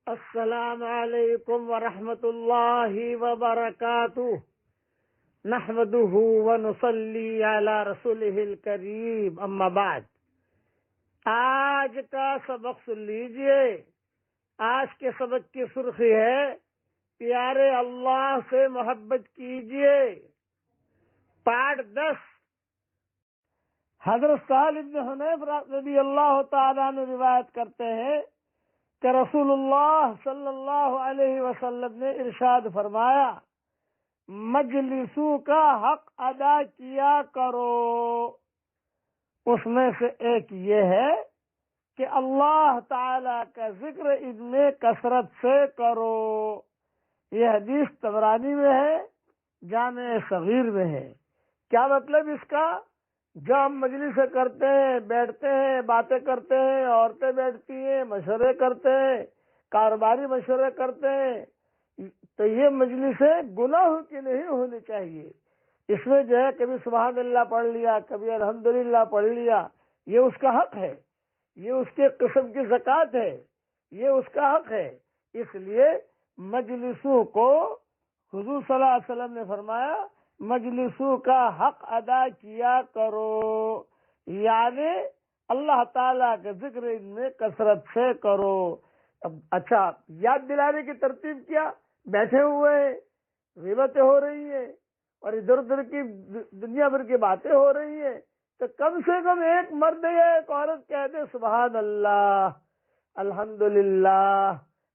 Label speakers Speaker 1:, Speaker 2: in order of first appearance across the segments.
Speaker 1: السلام علیکم ورحمۃ اللہ وبرکاتہ نحمده ونصلی علی رسولہ الکریم اما بعد۔ آج کا سبق سن لیجئے۔ آج کے سبق کی سرخی ہے پیارے اللہ سے محبت کیجئے۔ پارٹ 10۔ حضرت سہل بن حنیف رضی اللہ تعالیٰ عنہ روایت کرتے ہیں کہ رسول اللہ صلی اللہ علیہ وسلم نے ارشاد فرمایا، مجلسوں کا حق ادا کیا کرو۔ اس میں سے ایک یہ ہے کہ اللہ تعالی کا ذکر ان میں کثرت سے کرو۔ یہ حدیث طبرانی میں ہے، جامع صغیر میں ہے۔ کیا مطلب اس کا؟ جو ہم مجلس کرتے ہیں، بیٹھتے ہیں، باتیں کرتے ہیں، عورتیں بیٹھتی ہیں، مشورے کرتے ہیں، کاروباری مشورے کرتے ہیں، تو یہ مجلسیں گناہ کی نہیں ہونی چاہیے۔ اس میں جو ہے کبھی سبحان اللہ پڑھ لیا، کبھی الحمدللہ پڑھ لیا، یہ اس کا حق ہے، یہ اس کے قسم کی زکوٰۃ ہے، یہ اس کا حق ہے۔ اس لیے مجلسوں کو حضور صلی اللہ علیہ وسلم نے فرمایا مجلسوں کا حق ادا کیا کرو، یعنی اللہ تعالیٰ کے ذکر ان میں کثرت سے کرو۔ اچھا، یاد دلانے کی ترتیب کیا؟ بیٹھے ہوئے ہیں، غیبتیں ہو رہی ہیں اور ادھر ادھر کی دنیا بھر کی باتیں ہو رہی ہیں، تو کم سے کم ایک مرد یا ایک عورت کہہ دے سبحان اللہ، الحمدللہ،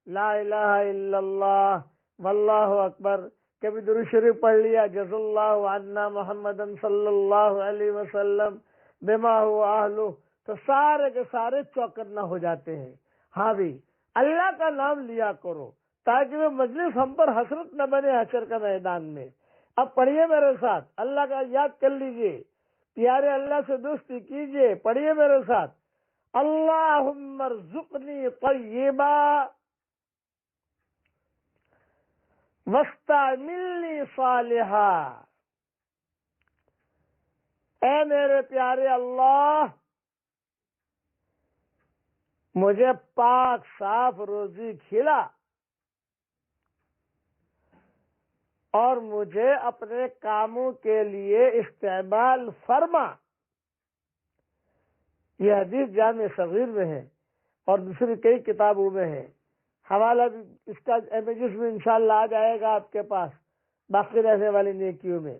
Speaker 1: لا الہ الا اللہ، واللہ اکبر۔ کبھی درود شریف پڑھ لیا، جزا اللہ عنا محمد صلی اللہ علیہ وسلم بما هو اہلہ، تو سارے کے سارے چوکنا ہو جاتے ہیں۔ ہاں بھی اللہ کا نام لیا کرو تاکہ وہ مجلس ہم پر حسرت نہ بنے حشر کا میدان میں۔ اب پڑھیے میرے ساتھ، اللہ کا یاد کر لیجئے، پیارے اللہ سے دوستی کیجئے۔ پڑھیے میرے ساتھ، اللہم ارزقنی طیبا واستعملنی صالحا۔ اے میرے پیارے اللہ، مجھے پاک صاف روزی کھلا اور مجھے اپنے کاموں کے لیے استعمال فرما۔ یہ حدیث جامع صغیر میں ہے اور دوسری کئی کتابوں میں ہے۔ حوالہ بھی اس کا امیجز میں انشاءاللہ آ جائے گا آپ کے پاس باقی رہنے والی نیکیوں میں۔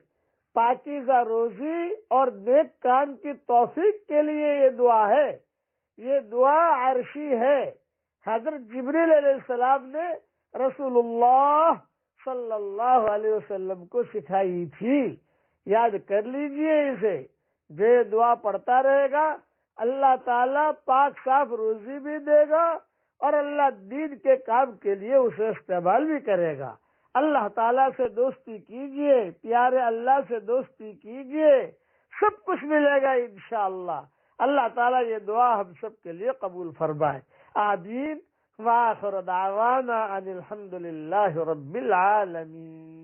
Speaker 1: پاکیزہ روزی اور نیک کام کی توفیق کے لیے یہ دعا ہے، یہ دعا عرشی ہے۔ حضرت جبریل علیہ السلام نے رسول اللہ صلی اللہ علیہ وسلم کو سکھائی تھی۔ یاد کر لیجئے اسے، جو یہ دعا پڑھتا رہے گا اللہ تعالیٰ پاک صاف روزی بھی دے گا اور اللہ دین کے کام کے لیے اسے استعمال بھی کرے گا۔ اللہ تعالیٰ سے دوستی کیجئے، پیارے اللہ سے دوستی کیجئے، سب کچھ ملے گا انشاءاللہ۔ اللہ تعالیٰ یہ دعا ہم سب کے لیے قبول فرمائے، آمین۔ وآخر دعوانا ان الحمدللہ رب العالمین۔